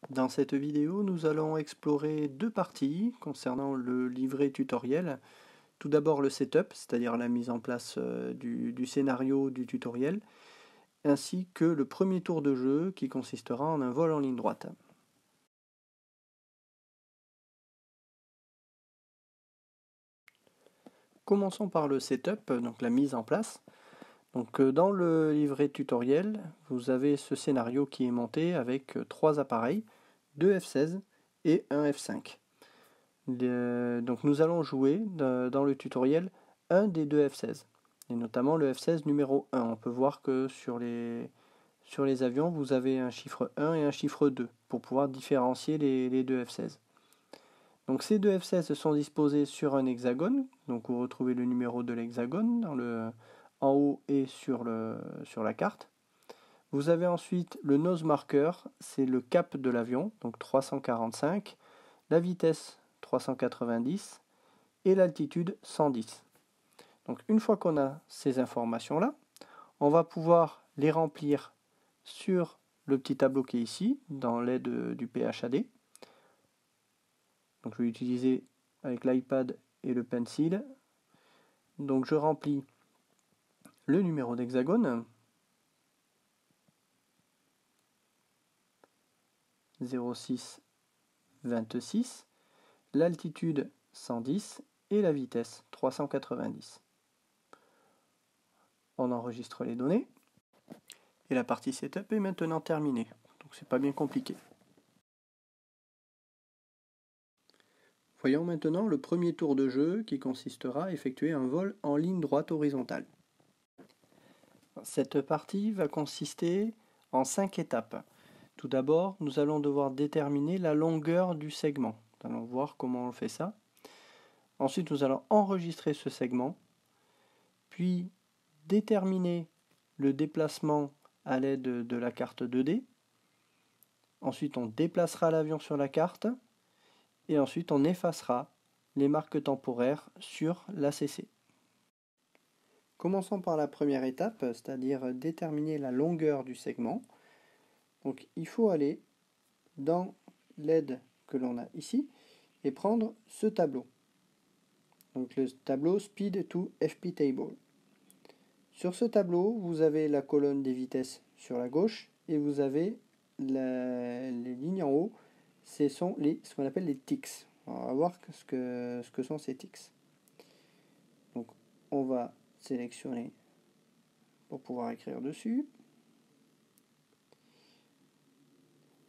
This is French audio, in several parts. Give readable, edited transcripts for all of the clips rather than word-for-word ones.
Dans cette vidéo, nous allons explorer deux parties concernant le livret tutoriel. Tout d'abord le setup, c'est-à-dire la mise en place du scénario du tutoriel, ainsi que le premier tour de jeu qui consistera en un vol en ligne droite. Commençons par le setup, donc la mise en place. Donc, dans le livret tutoriel, vous avez ce scénario qui est monté avec trois appareils, deux F-16 et un F-5. Donc nous allons jouer dans le tutoriel un des deux F-16, et notamment le F-16 numéro 1. On peut voir que sur les avions, vous avez un chiffre 1 et un chiffre 2 pour pouvoir différencier les deux F-16. Donc ces deux F-16 sont disposés sur un hexagone, donc vous retrouvez le numéro de l'hexagone en haut et sur la carte. Vous avez ensuite le nose marker, c'est le cap de l'avion, donc 345, la vitesse 390 et l'altitude 110. Donc une fois qu'on a ces informations-là, on va pouvoir les remplir sur le petit tableau qui est ici, dans l'aide du PHAD. Donc je vais utiliser avec l'iPad et le pencil. Donc je remplis le numéro d'hexagone, 0626, l'altitude 110 et la vitesse 390. On enregistre les données et la partie setup est maintenant terminée. Donc c'est pas bien compliqué. Voyons maintenant le premier tour de jeu qui consistera à effectuer un vol en ligne droite horizontale. Cette partie va consister en 5 étapes. Tout d'abord, nous allons devoir déterminer la longueur du segment. Nous allons voir comment on fait ça. Ensuite, nous allons enregistrer ce segment, puis déterminer le déplacement à l'aide de la carte 2D. Ensuite, on déplacera l'avion sur la carte et ensuite on effacera les marques temporaires sur l'ACC. Commençons par la première étape, c'est-à-dire déterminer la longueur du segment. Donc il faut aller dans l'aide que l'on a ici et prendre ce tableau. Donc le tableau Speed to FP Table. Sur ce tableau, vous avez la colonne des vitesses sur la gauche et vous avez les lignes en haut, ce sont ce qu'on appelle les ticks. On va voir ce que sont ces ticks. Donc on va sélectionner pour pouvoir écrire dessus.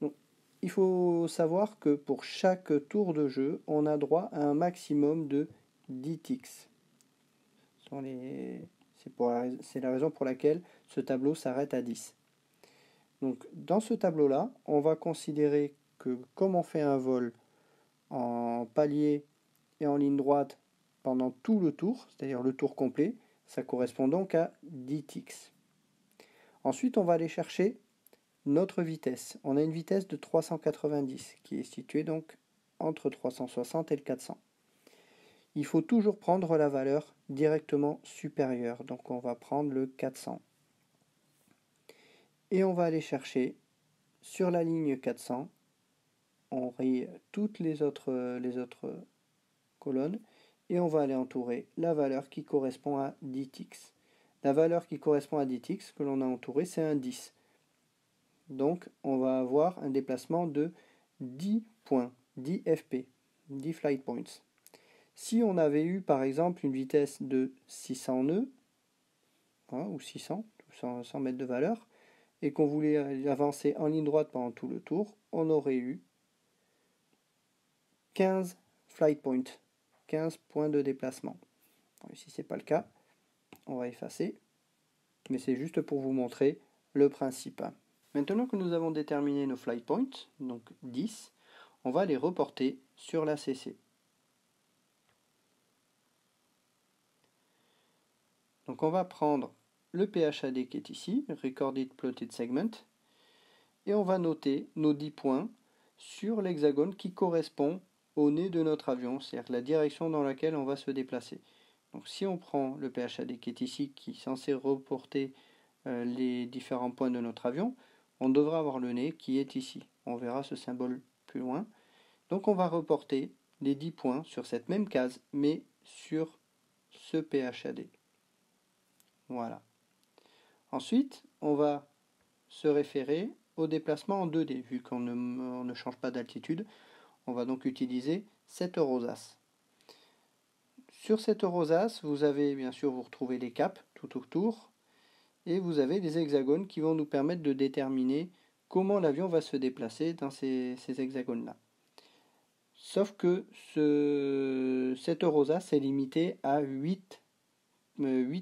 Donc, il faut savoir que pour chaque tour de jeu, on a droit à un maximum de 10 ticks. C'est la raison pour laquelle ce tableau s'arrête à 10. Donc dans ce tableau-là, on va considérer que comme on fait un vol en palier et en ligne droite pendant tout le tour, c'est-à-dire le tour complet, ça correspond donc à 10 ticks. Ensuite, on va aller chercher notre vitesse. On a une vitesse de 390 qui est située donc entre 360 et le 400. Il faut toujours prendre la valeur directement supérieure. Donc on va prendre le 400. Et on va aller chercher sur la ligne 400, on raye toutes les autres colonnes et on va aller entourer la valeur qui correspond à 10 ticks. La valeur qui correspond à 10 ticks que l'on a entouré, c'est un 10. Donc on va avoir un déplacement de 10 points, 10 FP, 10 flight points. Si on avait eu par exemple une vitesse de 600 nœuds, ou 600, sans mettre de valeur, et qu'on voulait avancer en ligne droite pendant tout le tour, on aurait eu 15 flight points, 15 points de déplacement. Bon, ici ce n'est pas le cas, on va effacer, mais c'est juste pour vous montrer le principe. Maintenant que nous avons déterminé nos flight points, donc 10, on va les reporter sur l'ACC. Donc on va prendre le PHAD qui est ici, Recorded Plotted Segment, et on va noter nos 10 points sur l'hexagone qui correspond au nez de notre avion, c'est-à-dire la direction dans laquelle on va se déplacer. Donc si on prend le PHAD qui est ici, qui est censé reporter les différents points de notre avion, on devra avoir le nez qui est ici. On verra ce symbole plus loin. Donc on va reporter les 10 points sur cette même case, mais sur ce PHAD. Voilà. Ensuite, on va se référer au déplacement en 2D. Vu qu'on ne change pas d'altitude, on va donc utiliser cette rosace. Sur cette rosace, vous avez bien sûr, vous retrouvez les caps tout autour, et vous avez les hexagones qui vont nous permettre de déterminer comment l'avion va se déplacer dans ces hexagones-là. Sauf que cette rosace est limitée à 8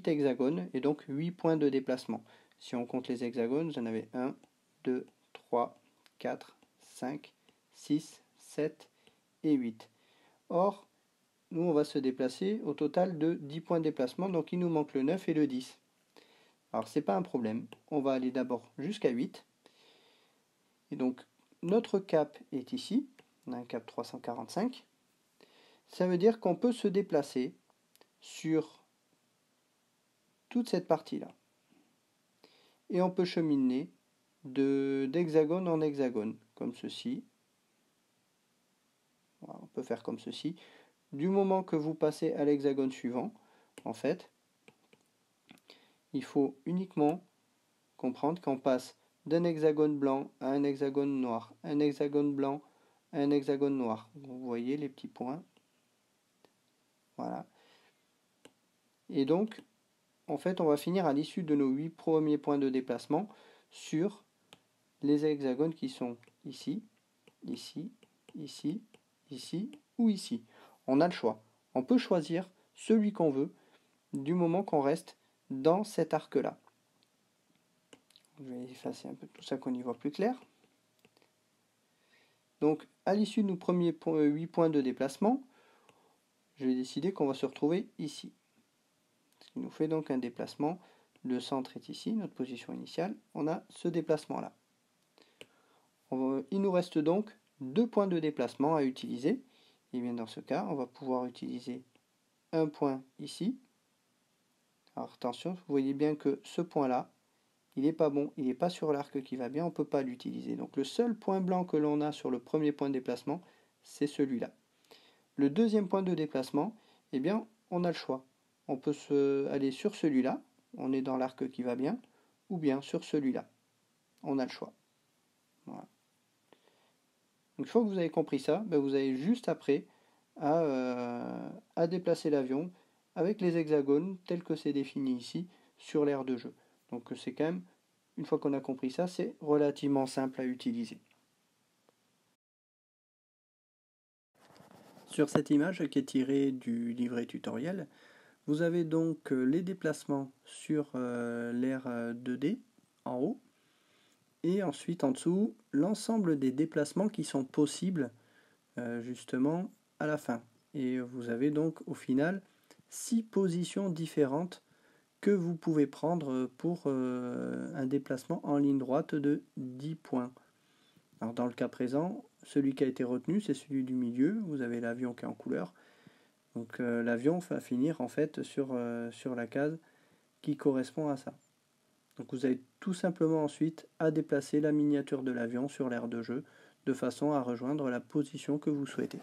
hexagones, et donc 8 points de déplacement. Si on compte les hexagones, vous en avez 1, 2, 3, 4, 5, 6, 7 et 8. Or, nous, on va se déplacer au total de 10 points de déplacement, donc il nous manque le 9 et le 10. Alors, c'est pas un problème. On va aller d'abord jusqu'à 8. Et donc, notre cap est ici. On a un cap 345. Ça veut dire qu'on peut se déplacer sur toute cette partie-là. Et on peut cheminer d'hexagone en hexagone, comme ceci. Voilà, on peut faire comme ceci. Du moment que vous passez à l'hexagone suivant, en fait, il faut uniquement comprendre qu'on passe d'un hexagone blanc à un hexagone noir, un hexagone blanc à un hexagone noir. Vous voyez les petits points. Voilà. Et donc, en fait, on va finir à l'issue de nos 8 premiers points de déplacement sur les hexagones qui sont ici, ici, ici, ici ou ici. On a le choix. On peut choisir celui qu'on veut du moment qu'on reste dans cet arc-là. Je vais effacer un peu tout ça qu'on y voit plus clair. Donc, à l'issue de nos premiers 8 points de déplacement, je vais décider qu'on va se retrouver ici. Ce qui nous fait donc un déplacement. Le centre est ici, notre position initiale. On a ce déplacement-là. Il nous reste donc 2 points de déplacement à utiliser. Et bien dans ce cas, on va pouvoir utiliser un point ici. Alors attention, vous voyez bien que ce point-là, il n'est pas bon, il n'est pas sur l'arc qui va bien, on ne peut pas l'utiliser. Donc le seul point blanc que l'on a sur le premier point de déplacement, c'est celui-là. Le deuxième point de déplacement, eh bien, on a le choix. On peut aller sur celui-là, on est dans l'arc qui va bien, ou bien sur celui-là. On a le choix. Voilà. Donc, une fois que vous avez compris ça, ben vous avez juste après à déplacer l'avion avec les hexagones tels que c'est défini ici sur l'aire de jeu. Donc c'est quand même, une fois qu'on a compris ça, c'est relativement simple à utiliser. Sur cette image qui est tirée du livret tutoriel, vous avez donc les déplacements sur l'aire 2D en haut, et ensuite en dessous l'ensemble des déplacements qui sont possibles justement à la fin. Et vous avez donc au final 6 positions différentes que vous pouvez prendre pour un déplacement en ligne droite de 10 points. Alors dans le cas présent, celui qui a été retenu, c'est celui du milieu. Vous avez l'avion qui est en couleur. Donc l'avion va finir en fait sur la case qui correspond à ça. Donc vous avez tout simplement ensuite à déplacer la miniature de l'avion sur l'aire de jeu de façon à rejoindre la position que vous souhaitez.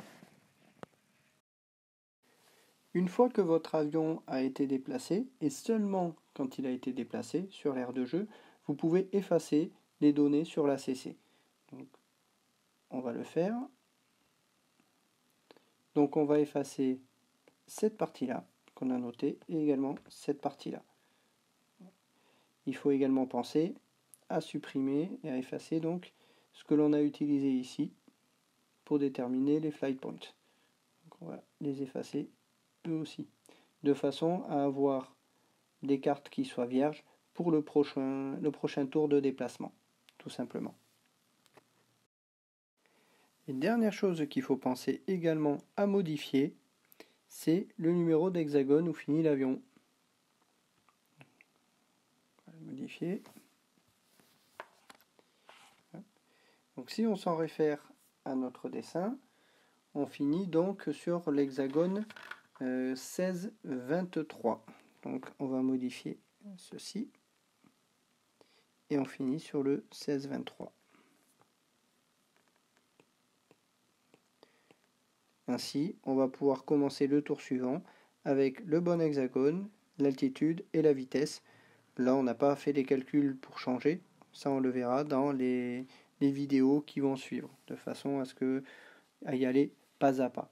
Une fois que votre avion a été déplacé, et seulement quand il a été déplacé sur l'aire de jeu, vous pouvez effacer les données sur l'ACC. Donc, on va le faire. Donc on va effacer cette partie-là qu'on a notée et également cette partie-là. Il faut également penser à supprimer et à effacer donc ce que l'on a utilisé ici pour déterminer les flight points. Donc on va les effacer eux aussi, de façon à avoir des cartes qui soient vierges pour le prochain tour de déplacement, tout simplement. Et dernière chose qu'il faut penser également à modifier, c'est le numéro d'hexagone où finit l'avion. On va le modifier. Donc si on s'en réfère à notre dessin, on finit donc sur l'hexagone 1623. Donc on va modifier ceci. et on finit sur le 16-23. Ainsi, on va pouvoir commencer le tour suivant avec le bon hexagone, l'altitude et la vitesse. Là, on n'a pas fait les calculs pour changer. Ça, on le verra dans les vidéos qui vont suivre, de façon à y aller pas à pas.